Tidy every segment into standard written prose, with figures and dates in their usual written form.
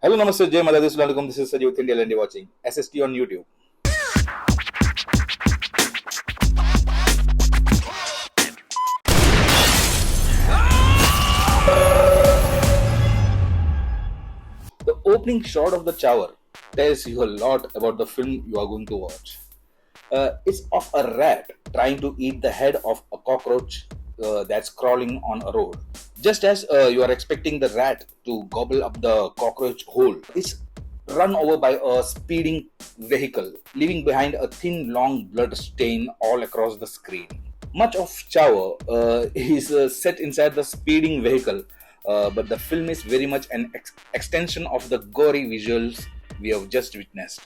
Hello, Namaste, Jai Mother. This is Sajid India and you're watching SST on YouTube. The opening shot of the Chaaver tells you a lot about the film you are going to watch. It's of a rat trying to eat the head of a cockroach that's crawling on a road. Just as you are expecting the rat to gobble up the cockroach whole, it's run over by a speeding vehicle, leaving behind a thin, long blood stain all across the screen. Much of Chaaver is set inside the speeding vehicle, but the film is very much an extension of the gory visuals we have just witnessed.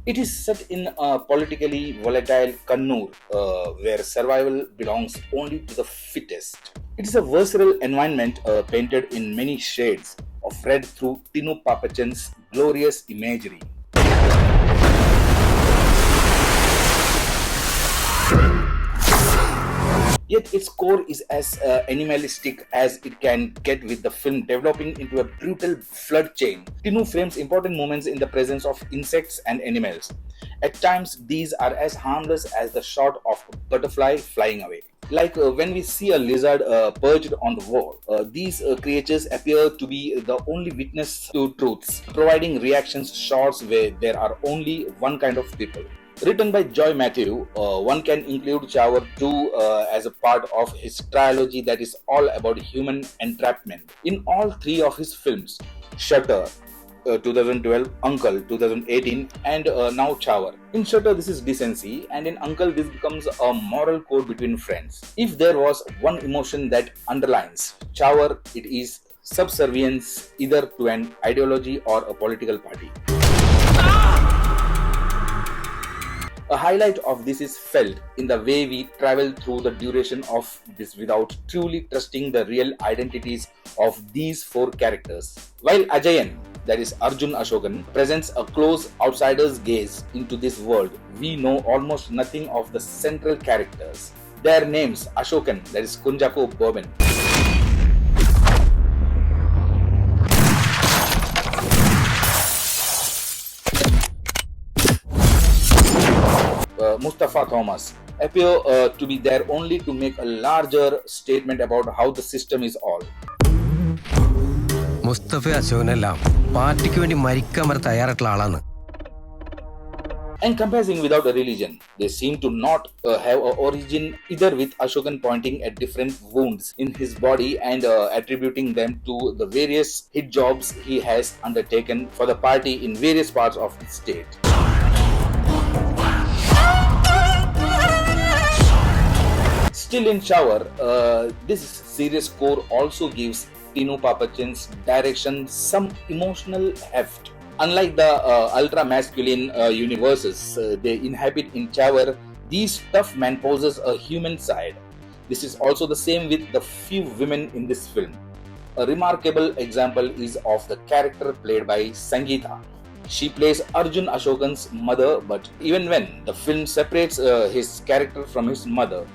It is set in a politically volatile Kannur, where survival belongs only to the fittest. It is a versatile environment painted in many shades of red through Tinu Papachan's glorious imagery. Yet its core is as animalistic as it can get, with the film developing into a brutal flood chain. Tinu frames important moments in the presence of insects and animals. At times, these are as harmless as the shot of a butterfly flying away. Like when we see a lizard perched on the wall, these creatures appear to be the only witness to truths, providing reactions shots where there are only one kind of people. Written by Joy Matthew, one can include Chaaver too as a part of his trilogy that is all about human entrapment. In all three of his films, Shutter 2012, Uncle 2018, and now Chaaver. In Shutter, this is decency, and in Uncle, this becomes a moral code between friends. If there was one emotion that underlines Chaaver, it is subservience either to an ideology or a political party. A highlight of this is felt in the way we travel through the duration of this without truly trusting the real identities of these four characters. While Ajayan, that is Arjun Ashokan, presents a close outsider's gaze into this world, we know almost nothing of the central characters. Their names, Ashokan, that is Kunchacko Boban, Mustafa Thomas, appear to be there only to make a larger statement about how the system is all. Mustafa Ashokanella, partyku vendi marikkan vare thayarattulla aalanu. Encompassing without a religion, they seem to not have an origin, either with Ashokan pointing at different wounds in his body and attributing them to the various hit jobs he has undertaken for the party in various parts of the state. Still in Chaaver, this serious core also gives Tinu Papachan's direction some emotional heft. Unlike the ultra-masculine universes they inhabit in Chaaver, these tough men possess a human side. This is also the same with the few women in this film. A remarkable example is of the character played by Sangeeta. She plays Arjun Ashokan's mother, but even when the film separates his character from his mother,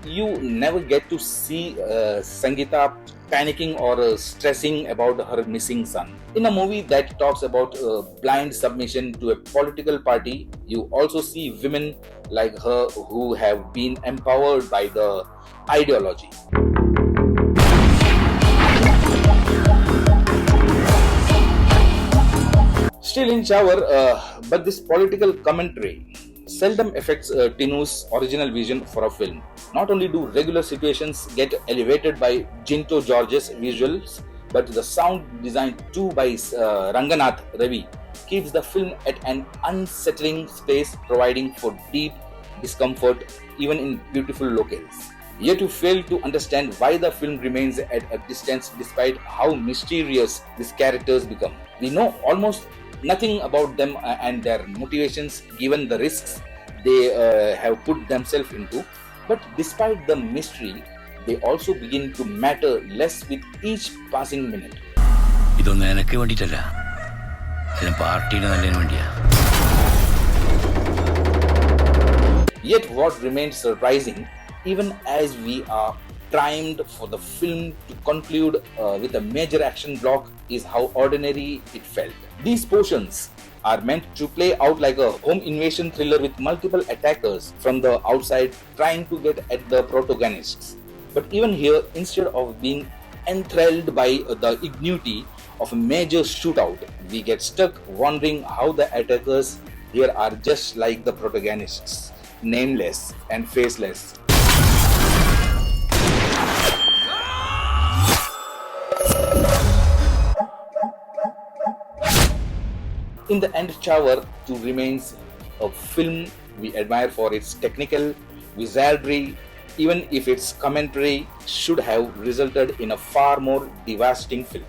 you never get to see Sangeeta panicking or stressing about her missing son. In a movie that talks about blind submission to a political party, you also see women like her who have been empowered by the ideology. Still in Chaaver, but this political commentary seldom affects Tinu's original vision for a film. Not only do regular situations get elevated by Jinto George's visuals, but the sound design too by Ranganath Ravi keeps the film at an unsettling space, providing for deep discomfort even in beautiful locales. Yet you fail to understand why the film remains at a distance despite how mysterious these characters become. We know almost nothing about them and their motivations given the risks they have put themselves into, but despite the mystery, they also begin to matter less with each passing minute. Yet what remains surprising, even as we are primed for the film to conclude with a major action block is how ordinary it felt. These portions are meant to play out like a home invasion thriller with multiple attackers from the outside trying to get at the protagonists. But even here, instead of being enthralled by the ingenuity of a major shootout, we get stuck wondering how the attackers here are just like the protagonists, nameless and faceless. In the end, Chaaver 2 remains a film we admire for its technical wizardry, even if its commentary should have resulted in a far more devastating film.